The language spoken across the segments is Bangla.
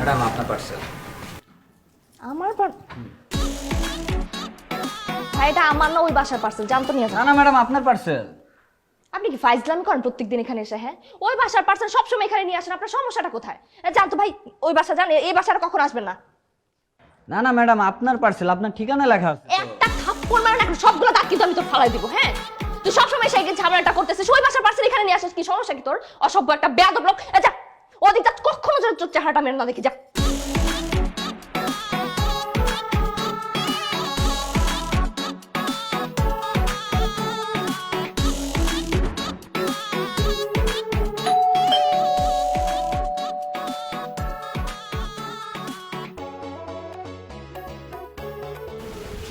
ম্যাডাম আপনার পার্সেল। আমার ভাই এটা আমার না ওই বাসার পার্সেল, জানতো নিয়ে না না ম্যাডাম আপনার পার্সেল। আপনি কি ফাইজলামি করেন প্রত্যেকদিন এখানে এসে? হ্যাঁ, ওই বাসার পার্সেল সবসময় এখানে নিয়ে আসেন, আপনার সমস্যাটা কোথায়? জানতো ভাই ওই বাসা জান, এই বাসাটা কখন আসবেন না। না না ম্যাডাম আপনার পার্সেল, আপনার ঠিকানা লেখা আছে। একটা থাপ্পড় মারেন এখন সবগুলো দাঁত কিন্তু আমি তো ফালাই দিব। হ্যাঁ, তুই সবসময় সেই ঝামেলাটা করতেছিস, ওই বাসার পার্সেল এখানে নিয়ে আসিস, কি সমস্যা কি তোর? অসভ্য একটা বেয়াদব লোক। যা ওদিক যা, কখনো যেন তোর চেহারাটা মেরে না দেখি, যা।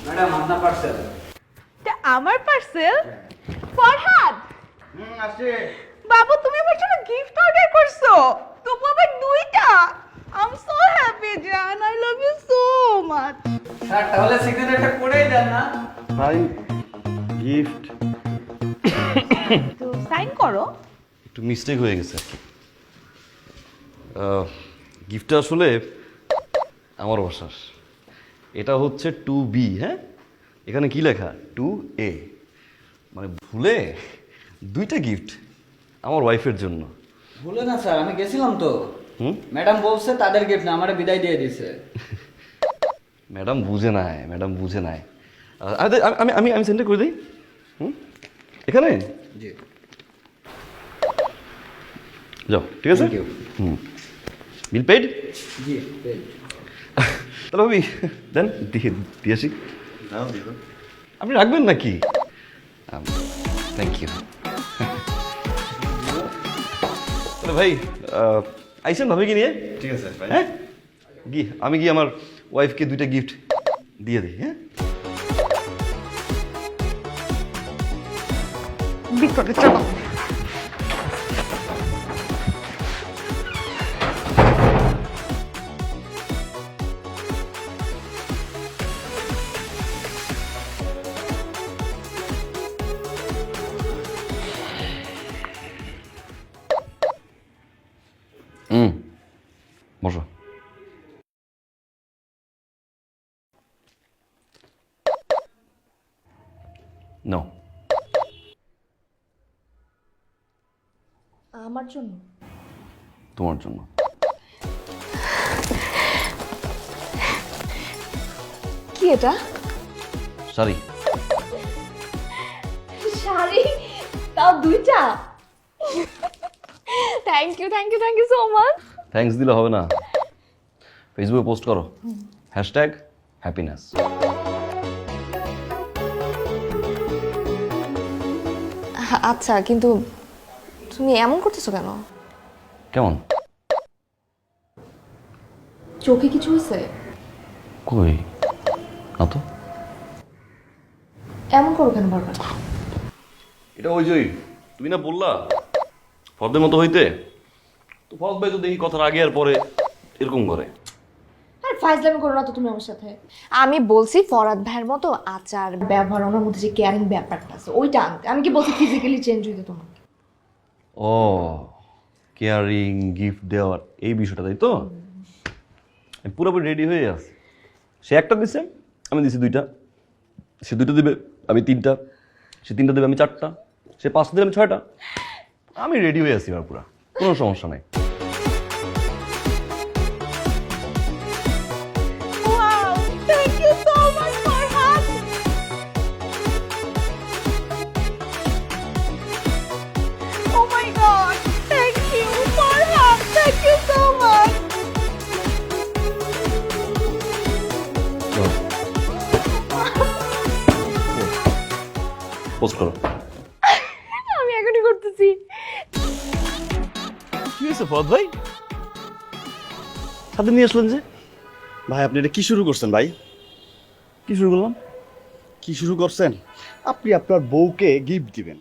ম্যাডাম আপনার পার্সেল। এটা আমার পার্সেল? ফরহাদ আসে। বাবু, তুমি আমার জন্য গিফট অর্ডার করছো? তবু আবার দুইটা। আই এম সো হ্যাপি জান, I love you so much. Sir তাহলে সিগনেচারটা করেই দেন না। ভাই গিফট তো সাইন করো। একটু মিস্টেক হয়ে গেছে আর কি। গিফটটা আসলে আমার বাসার, এটা হচ্ছে 2B। হ্যাঁ, এখানে কি লেখা 2A, মানে ভুলে দুইটা গিফট আমার ওয়াইফের জন্য। ভুলে না স্যার, আমি গেছিলাম তো। হুম, ম্যাডাম বলছে তাদের গিফট না, আমারে বিদায় দিয়ে দিয়েছে। ম্যাডাম বুঝে নাই, ম্যাডাম বুঝে নাই। আমি আমি আমি সেন্টার করে দিই। হুম, এখানে জি যাও, ঠিক আছে। Thank you. হুম, বিল পেড। জি। তাহলে ভাবি দেন, দিয়ে দিয়ে আসি। আপনি রাখবেন নাকি? Thank you. তাহলে ভাই আইসেন ভাবিকে নিয়ে। ঠিক আছে ভাই। হ্যাঁ, আমি গিয়ে আমার ওয়াইফকে দুইটা গিফট দিয়ে দিই। হ্যাঁ, ভিতরে চলো। বসো। নো, আমার জন্য? তোমার জন্য। কি এটা? সরি। শাড়ি, তাও দুইটা? Thank you thank you thank you so much. Thanks দিলে হবে না, ফেসবুকে পোস্ট করো, #হ্যাপিনেস। আচ্ছা, কিন্তু তুমি এমন করতেছো কেন? কেমন? চোখে কিছু হয়েছে? কই না তো। এমন করো কেন বারবার? এটা ওই যে তুমি না বললা ফরদের মতো হইতে, তো ফরদ ভাই তো দেখি কথার আগে আর পরে এরকম করে। আর ফাইজলামি করো না তো তুমি আমার সাথে। আমি বলছি ফরাদ ভাইয়ের মতো আচার ব্যবহার, ওনার মধ্যে যে কেয়ারিং ব্যাপারটা আছে ওইটা আনতে। আমি কি বলছি ফিজিক্যালি চেঞ্জ হইতে তোমাকে? ও, কেয়ারিং, গিফট দেওয়ার এই বিষয়টা, তাই তো? আমি পুরোপুরি রেডি হয়ে আছি। সে একটা দিছে, আমি দিছি দুইটা। সে দুইটা দিবে, আমি তিনটা। সে তিনটা দেবে, আমি চারটা। সে পাঁচটা দেবে, আমি ছয়টা। আমি রেডি হয়ে আছি এবার পুরা, কোনো সমস্যা নাই। Wow, thank you so much Farhad. Oh my God, thank you Farhad, thank you so much. Post করো। আমি এখনই করতেছি। কি হয়েছে ফরদ ভাই, সাথে নিয়ে আসলেন যে? ভাই আপনি এটা কি শুরু করছেন ভাই? কি শুরু করলাম? কি শুরু করছেন? আপনি আপনার বউকে গিফট দিবেন,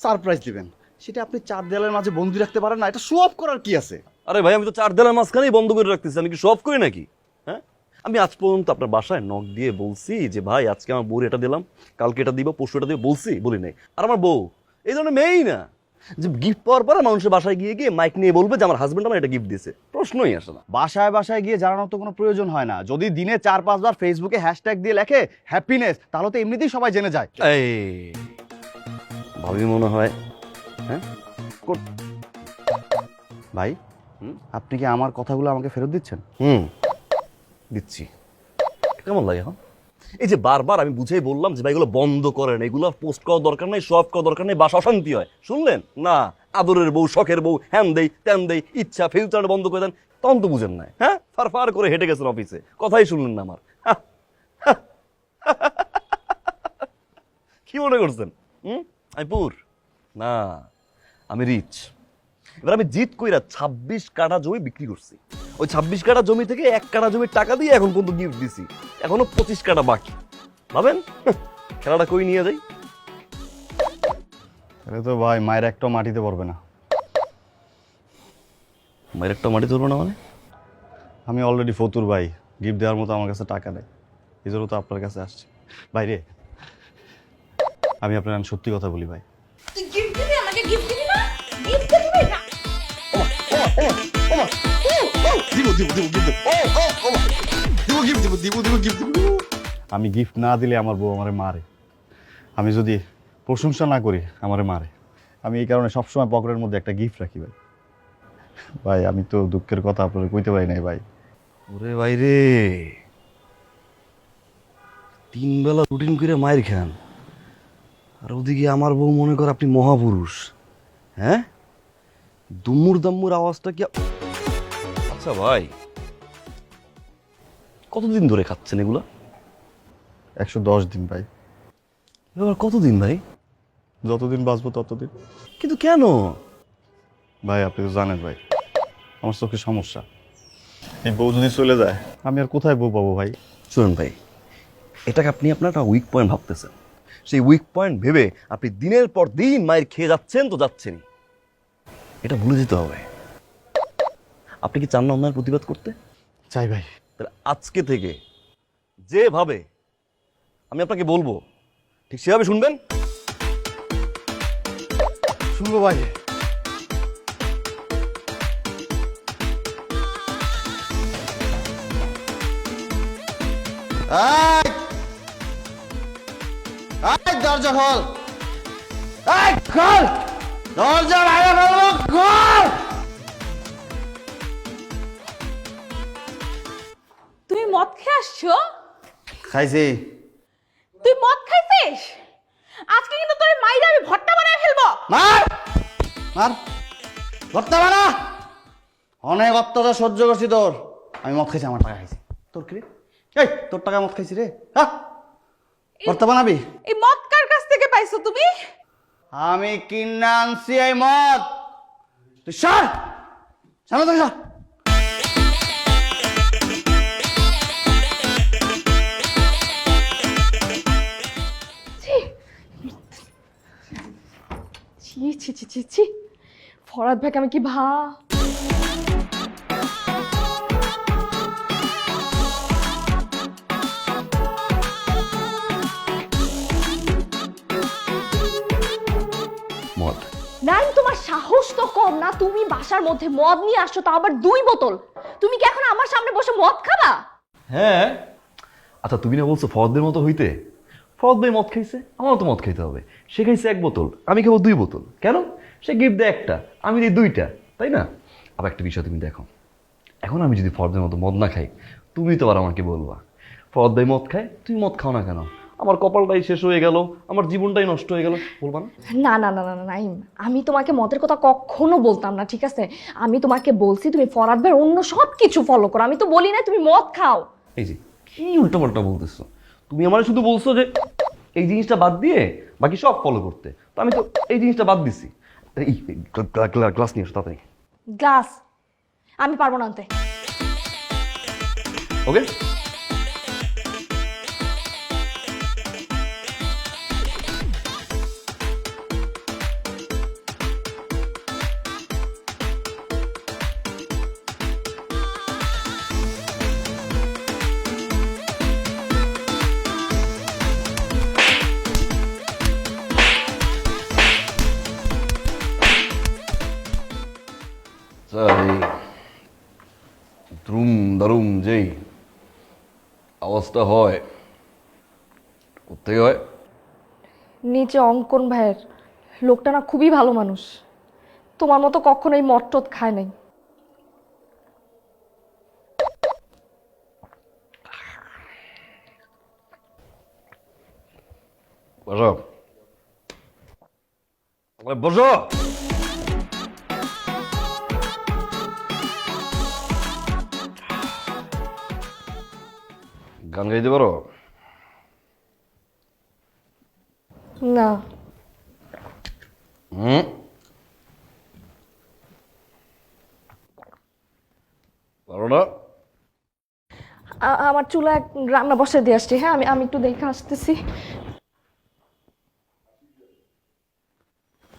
সারপ্রাইজ দিবেন, সেটা আপনি চার দেয়ালের মাঝে বন্দি রাখতে পারেন না? এটা শো অফ করার কি আছে? আরে ভাই, আমি তো চার দেয়ালের মাঝখানেই বন্ধ করে রাখতেছি, আমি কি সব করি নাকি? হ্যাঁ, আমি আজ পর্যন্ত আপনার বাসায় নক দিয়ে বলছি যে ভাই আজকে আমার বউর এটা দিলাম, কালকে এটা দিব, পরশু এটা দিব, বলছি? বলি নাই। আর আমার বউ এই ধরনের মেয়েই না, যে গিফট পাওয়ার পরে মানুষের বাসায় গিয়ে গিয়ে মাইক নিয়ে বলবে যে আমার হাজবেন্ড আমার এটা গিফট দিয়েছে? প্রশ্নই আসে না। বাসায় বাসায় গিয়ে জানানোর তো কোনো প্রয়োজন হয় না। যদি দিনে 4-5 বার ফেসবুকে হ্যাশট্যাগ দিয়ে লেখে হ্যাপিনেস, তাহলে তো এমনিতেই সবাই জেনে যায়। এই ভাবি মনে হয়, হ্যাঁ ভাই, আপনি কি আমার কথাগুলো আমাকে ফেরত দিচ্ছেন? দিচ্ছি। কেমন লাগে এখন? এই যে বারবার আমি বুঝেই বললাম যে ভাই এগুলো বন্ধ করেন, এগুলো পোস্ট করার দরকার নেই, সব করার দরকার নেই, বাসা অশান্তি হয়। শুনলেন না? আদরের বউ, শখের বউ, হ্যান দেই ত্যান দেই, ইচ্ছা ফিল্টার বন্ধ করে দেন, তখন তো বুঝেন না। হ্যাঁ, ফার ফার করে হেঁটে গেছেন অফিসে, কথাই শুনলেন না আমার। কি মনে করছেন আমি পুর? না, আমি রিচ। এবার আমি জিত কইরা 26 কাঠা জমি বিক্রি করছি। ওই 26 কাঠা জমি থেকে 1 কাঠা জমির টাকা দিয়ে এখন পর্যন্ত গিফট দিছি, এখনো 25 কাঠা বাকি। ভাবেন খেলাটা কই নিয়ে যাই? তাহলে তো ভাই মায়ের একটা মাটিতে পড়বে না। মায়ের একটা মাটি ধরবো না মানে? আমি অলরেডি ফতুর ভাই, গিফট দেওয়ার মতো আমার কাছে টাকা নেই, এই জন্য তো আপনার কাছে আসছি। ভাই রে, আমি আপনার সত্যি কথা বলি ভাই, তুই গিফট দিবি আমাকে? গিফট দিবি না? গিফট দিবি না? আমি গিফট না দিলে আমার বউ আমারে মারে, আমি যদি প্রশংসা না করি আমারে মারে। আমি এই কারণে সবসময় পকেটের মধ্যে একটা গিফট রাখি ভাই। ভাই আমি তো দুঃখের কথা আপনার কইতে পারি নাই ভাই। ওরে ভাই রে, 3 বেলা রুটিন করে মায়ের খান, আর ওদিকে আমার বউ মনে কর আপনি মহাপুরুষ। হ্যাঁ, দুমুর দাম্মুর আওয়াজটা কি? আচ্ছা ভাই, কতদিন ধরে খাচ্ছেন এগুলা? 110 দিন ভাই। এবার কতদিন ভাই? যতদিন বাঁচবো ততদিন। কিন্তু কেন ভাই আপনি তো জানেন ভাই, আমার চোখে সমস্যা। এই বউ যদি চলে যায় আমি আর কোথায় বউ পাবো ভাই? শুনুন ভাই, এটাকে আপনি আপনার একটা উইক পয়েন্ট ভাবতেছেন। সেই উইক পয়েন্ট ভেবে আপনি দিনের পর দিন মায়ের খেয়ে যাচ্ছেন তো যাচ্ছেনই, এটা ভুলে যেতে হবে। আপনি কি চান না অন্যায়ের প্রতিবাদ করতে? চাই ভাই। তাহলে আজকে থেকে যেভাবে আমি আপনাকে বলবো ঠিক সেভাবে শুনবেন। শুনবো ভাই। দরজা খোল, খোল দরজা, বাইরে ফেলবো, খোল। তুমি মদ খেয়ে আসছো? খাইছি। তুই মদ খাইছিস? আজকে কিন্তু তোর মাইরে আমি ভর্তা বানায় ফেলবো। মার মার, ভর্তা বানা। অনেক অত্যাচার সহ্য করছি তোর। আমি মদ খাইছি, আমার টাকা খাইছি। তোর কি রে? এই তোর টাকা মদ খাইছি রে। হ্যাঁ, ভর্তা বানাবি? এই মদ কার কাছ থেকে পাইছো তুমি? আমি কিনা আনছি এই মদ। তুই সর, সামনে থেকে সর। ছি ছি ছি ছি ছি, ফরাদ ভাইকে আমি কি মদ নাইম, তোমার সাহস তো কম না? তুমি বাসার মধ্যে মদ নিয়ে আসছো, তা আবার 2 বোতল। তুমি কি এখন আমার সামনে বসে মদ খাবা? হ্যাঁ। আচ্ছা তুমি না বলছো ফরদের মতো হইতে? ফরদ ভাই মদ খাইছে, আমারও তো মদ খাইতে হবে। সে খাইছে 1 বোতল, আমি খাবো 2 বোতল। কেন? সে গিফট দেয় 1টা, আমি দিই 2টা, তাই না? আবার একটা বিষয় তুমি দেখো, এখন আমি যদি ফরদের মতো মদ না খাই, তুমি তো আবার আমাকে বলবা ফরদ ভাই মদ খায়, তুমি মদ খাও না কেন? আমার কপালটাই শেষ হয়ে গেল, আমার জীবনটাই নষ্ট হয়ে গেল, বলবা না? না না না না না নাইম, আমি তোমাকে মদের কথা কখনো বলতাম না, ঠিক আছে? আমি তোমাকে বলছি তুমি ফরাদ ভাইয়ের অন্য সব কিছু ফলো করো, আমি তো বলি না তুমি মদ খাও। এই যে কি উল্টাপাল্টা বলতেছো তুমি, আমার শুধু বলছো যে এই জিনিসটা বাদ দিয়ে বাকি সব ফলো করতে, তো আমি তো এই জিনিসটা বাদ দিছি। এই গ্লাস নিয়ে এসো তাড়াতাড়ি। গ্লাস আমি পারবো না আনতে। ওকে, দ্রুম দারুম যেই আওয়াজটা হয়, কোথেকে হয়? নিচে অঙ্কন ভাইয়ের, লোকটা না খুবই ভালো মানুষ, তোমার মতো কখনোই মদ টদ খায় নাই। বসো, বসো। গান গাইতে পারো? না। হুম, পারো না? আমার চুলায় রান্না বসে দিয়ে আসছি, হ্যাঁ আমি আমি একটু দেখে আসতেছি।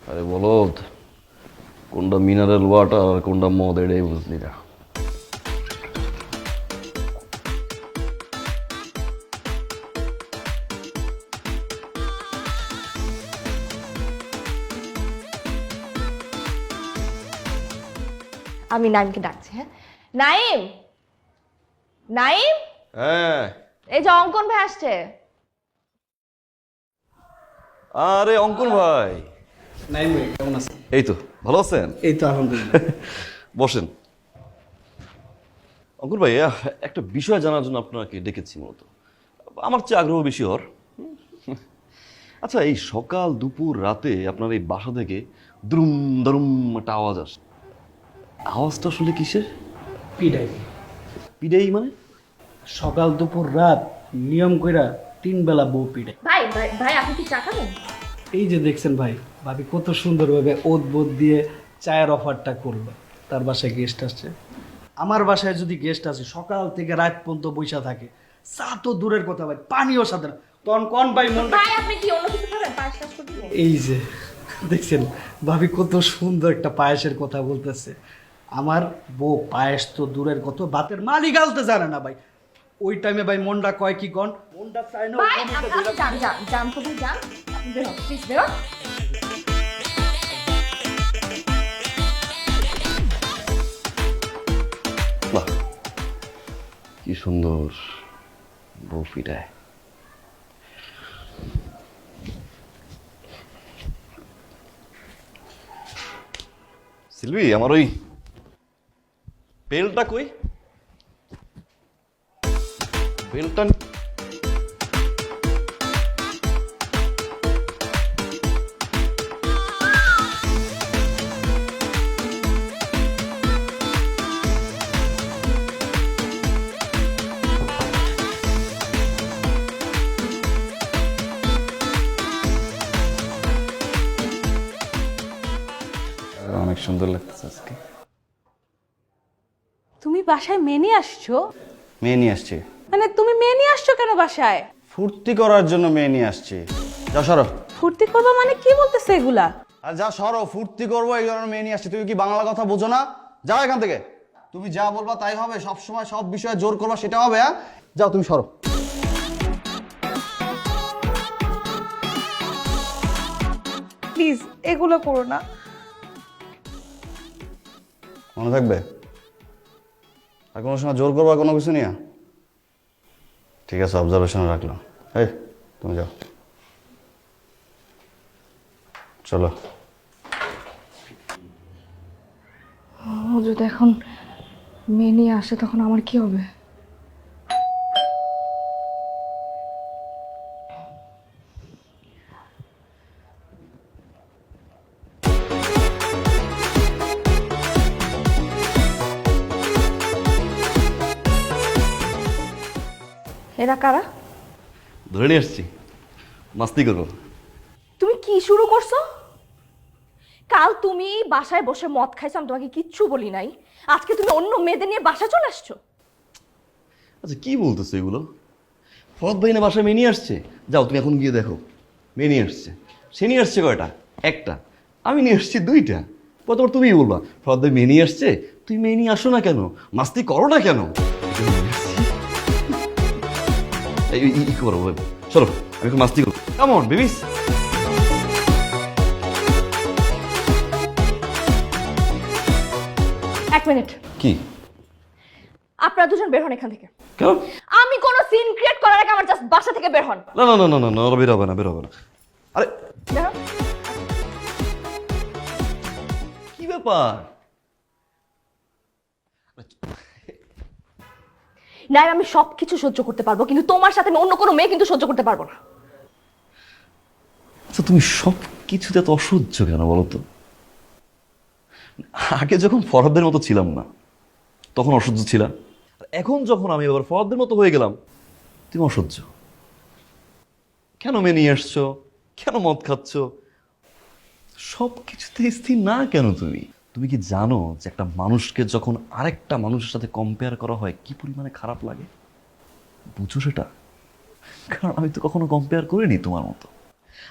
আরে বলদ, কোনটা মিনারেল ওয়াটার আর কোনটা মদ এটাই বুঝলি না। আমি নাইমকে ডাকছি, হ্যাঁ। নাইম, নাইম, হ্যাঁ। এই যে অঙ্কন ভাই আসছে। আরে অঙ্কুর ভাই, নাইম ভাই কেমন আছেন? এই তো ভালো আছেন? এই তো আলহামদুলিল্লাহ। বসেন। অঙ্কুর ভাই, একটা বিষয় জানার জন্য আপনাকে ডেকেছি মূলত। আমার চেয়ে আগ্রহ বেশি ওর। আচ্ছা, এই সকাল দুপুর রাতে আপনার এই বাসা থেকে দ্রুম দারুম একটা আওয়াজ আসে, আওয়াজটা আসলে কিসের? পিডাই পিডেই মানে? সকাল দুপুর রাত নিয়ম কইরা 3 বেলা বউ পিডাই। ভাই ভাই ভাই, আপনি কি চা খাবেন? এই যে দেখছেন ভাই, ভাবি কত সুন্দরভাবে ওত বোধ দিয়ে চায়ের অফারটা করলো। তার বাসায় গেস্ট আসছে, আমার বাসায় যদি গেস্ট আসে সকাল থেকে রাত পর্যন্ত বৈশা থাকে, চা তো দূরের কথা ভাই, পানিও সাথে না। তখন কোন ভাই মনটা, ভাই আপনি কি অন্য কিছু খাবেন? পায়েস টাস করে দিব? এই যে দেখছেন ভাবি কত সুন্দর একটা পায়েসের কথা বলতেছে। আমার বউ পায়েস তো দূরের কথা, ভাতের মালি গালতে জানে না ভাই। ওই টাইমে ভাই মনটা কয় কি কন, মনটা চায় না ভাই আপনি যান যান যান তো ভাই যান, আপনি বেরোন প্লিজ বেরোন। বাহ, কি সুন্দর বউ পিটায়। সিলভি, আমার ওই বেলটা কই? বেলটা অনেক সুন্দর লাগতেছে আজকে। তুমি বাসায় মেয়ে নিয়ে আসছো? মেয়ে নিয়ে আসছি, মানে তুমি মেয়ে নিয়ে আসছো কেন বাসায়? ফুর্তি করার জন্য মেয়ে নিয়ে আসছি। যা সরো। ফুর্তি করবো মানে কি বলতেছে এগুলা? আর যা সরো, ফুর্তি করবো এই ধরনের মেয়ে নিয়ে আসছি। তুমি কি বাংলা কথা বোঝো না? যাও এখান থেকে। তুমি যা বলবা তাই হবে, সব সময় সব বিষয়ে জোর করবা সেটা হবে। হ্যাঁ, যাও তুমি সরো। প্লিজ এগুলো করো না। মনে থাকবে? আর কোনো সময় জোর করবা কোনো কিছু নিয়ে? ঠিক আছে, অবজারভেশনে রাখলাম। এই তুমি যাও, চলো। ও যদি এখন মেয়ে নিয়ে আসে তখন আমার কি হবে? এরা কারা? ধরে নিয়ে আসছি, মাস্তি করবো। তুমি কি শুরু করছো? কাল তুমি বাসায় বসে মদ খাইছো, আমি তোমাকে কিচ্ছু বলি নাই। আজকে তুমি অন্য মেয়েদের নিয়ে বাসায় চলে আসছো। আচ্ছা, কি বলতেছো এগুলো? ফরদ ভাই না বাসায় মেয়ে নিয়ে আসছে? যাও তুমি এখন গিয়ে দেখো, মেয়ে নিয়ে আসছে। সে নিয়ে আসছে কয়টা? একটা। আমি নিয়ে আসছি 2টা। প্রথমবার তুমিই বলবা ফরদ ভাই মেয়ে নিয়ে আসছে, তুই মেয়ে নিয়ে আসো না কেন, মাস্তি করো না কেন? এই করো, চলো আমি একটু মাস্তি করবো। কেমন বেবিস? এক মিনিট। কি? আপনারা দুজন বের হন এখান থেকে। কেন? আমি কোনো সিন ক্রিয়েট করার আগে আমার জাস্ট বাসা থেকে বের হন। না না না না না না, ওরা বের হবে না, বের হবে না। আরে বের হন। কি ব্যাপার? না আমি সবকিছু সহ্য করতে পারবো, কিন্তু তোমার সাথে আমি অন্য কোনো মেয়ে কিন্তু সহ্য করতে পারবো না। আচ্ছা তুমি সব কিছুতে এত অসহ্য কেন বলো তো? আগে যখন ফরহাদের মতো ছিলাম না তখন অসহ্য ছিলাম, এখন যখন আমি আবার ফরহাদের মতো হয়ে গেলাম তুমি অসহ্য কেন? মেনে নিয়ে আসছো কেন? মদ খাচ্ছ? সব কিছুতে স্থির না কেন তুমি? তুমি কি জানো যে একটা মানুষকে যখন আরেকটা মানুষের সাথে কম্পেয়ার করা হয় কি পরিমাণে খারাপ লাগে? বুঝো সেটা? কারণ আমি তো কখনো কম্পেয়ার করিনি তোমার মতো।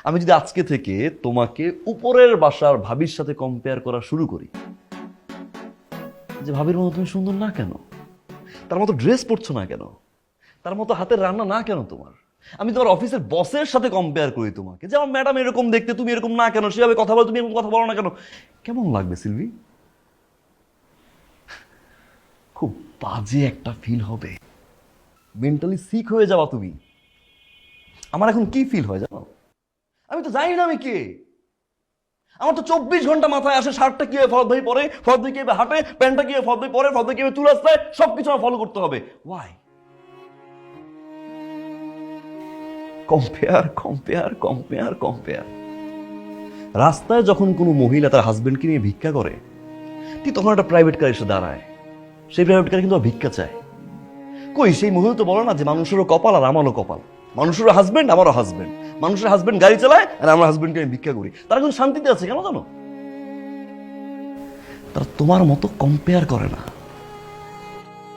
আমি যদি আজকে থেকে তোমাকে উপরের বাসার ভাবির সাথে কম্পেয়ার করা শুরু করি, যে ভাবির মতো তুমি সুন্দর না কেন, তার মতো ড্রেস পরছো না কেন, তার মতো হাতের রান্না না কেন তোমার, আমি তোমার অফিসের বসের সাথে কম্পেয়ার করি তোমাকে, যে আমার ম্যাডাম এরকম দেখতে, তুমি এরকম না কেন, সেভাবে কথা বলো, তুমি এরকম কথা বলো না কেন, কেমন লাগবে সিলভি? খুব বাজে একটা ফিল হবে, মেন্টালি সিক হয়ে যাওয়া তুমি। আমার এখন কি ফিল হয় জানো? আমি তো জানি না আমি কে। আমার তো 24 ঘন্টা মাথায় আসে শার্টটা কিভাবে ফরদ ভাই পরে, ফরদ ভাই কিভাবে হাঁটে, প্যান্টটা কিভাবে ফরদ ভাই পরে, ফরদ ভাই কিভাবে চুল আসতে, সবকিছু আমার ফলো করতে হবে। Why? Compare compare compare compare. রাস্তায় যখন কোনো মহিলা তার হাজবেন্ডকে নিয়ে ভিক্ষা করে, ঠিক তখন একটা প্রাইভেট কার এসে দাঁড়ায়, সেই প্রাইভেট কার কিন্তু ভিক্ষা চায়। কই সেই মহিলা তো বলো না যে মানুষেরও কপাল আর আমারও কপাল, মানুষেরও হাজবেন্ড আমারও হাজবেন্ড, মানুষের হাজবেন্ড গাড়ি চালায় আর আমার হাজবেন্ডকে আমি ভিক্ষা করি, তারা কিন্তু শান্তিতে আছে। কেন জানো? তারা তোমার মতো কম্পেয়ার করে না।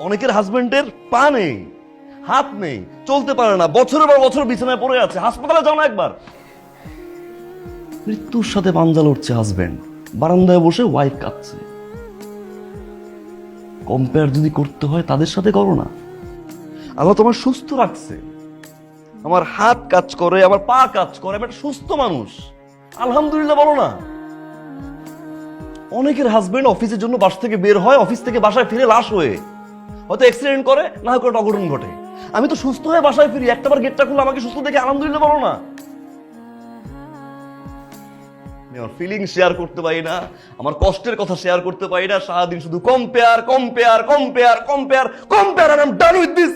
অনেকের হাজবেন্ডের পা নেই, হাত নেই, চলতে পারে না, বছরের পর বছর বিছানায় পড়ে আছে, হাসপাতালে যাও না একবার। মৃত্যুর সাথে পাঞ্জা লড়ছে হাজবেন্ড, বারান্দায় বসে ওয়াইফ কাঁদছে। কম্পেয়ার যদি করতে হয় তাদের সাথে করো না। আল্লাহ তোমার সুস্থ রাখছে, আমার হাত কাজ করে, আমার পা কাজ করে, আমি একটা সুস্থ মানুষ, আলহামদুলিল্লাহ বলো না। অনেকের হাজবেন্ড অফিসের জন্য বাসা থেকে বের হয়, অফিস থেকে বাসায় ফিরে লাশ হয়ে, হয়তো অ্যাক্সিডেন্ট করে, না হয় কোনো অঘটন ঘটে। আমি তো সুস্থ হয়ে বাসায় ফিরি, একটাবার গেটটা খুলে আমাকে সুস্থ দেখে আলহামদুলিল্লাহ বলো না। আমি আমার ফিলিং শেয়ার করতে পারি না, আমার কষ্টের কথা শেয়ার করতে পারি না, সারাদিন শুধু compare compare compare compare compare, আর I am done with this.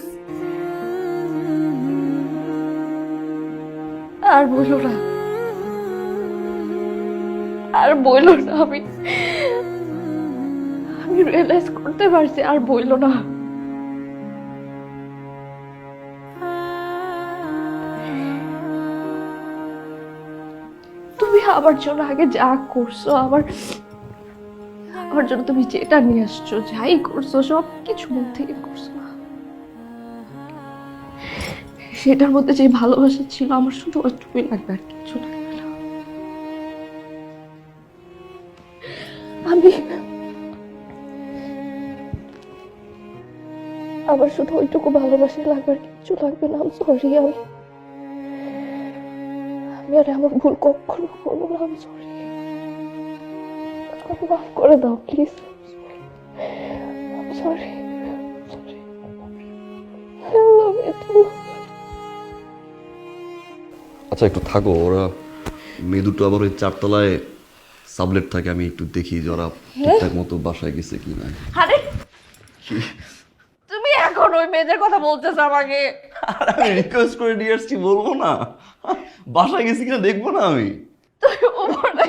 আর বইলো না, আর বইলো না। আমি রিয়েলাইজ করতে পারছি, আর বইলো না। তুমি আমার জন্য আগে যা করছো, আমার জন্য তুমি যেটা নিয়ে আসছো, যাই করছো, সব কিছু মন থেকে করছো না। সেটার মধ্যে যে ভালোবাসা ছিল, আমার শুধু ওইটুকুই লাগবে, আর কিছু লাগবে না। আমার শুধু ওইটুকু ভালোবাসা লাগবে, আর কিছু লাগবে না। সরি, আমি আর এমন ভুল কখনো করবো না। আমি সরি, মাফ করে দাও প্লিজ। সরি, আচ্ছা একটু থাকো, ওরা মেয়ে দুটো আবার ওই 4 তলায় সাবলেট থাকে, আমি একটু দেখি যে ওরা ঠিকঠাক মতো বাসায় গেছে কি না। আরে তুমি এখন ওই মেয়েদের কথা বলতেছ আমাকে? আর আমি রিকোয়েস্ট করে নিয়ে আসছি, বলবো না বাসায় গেছি কিনা দেখবো না আমি? তুমি উপরে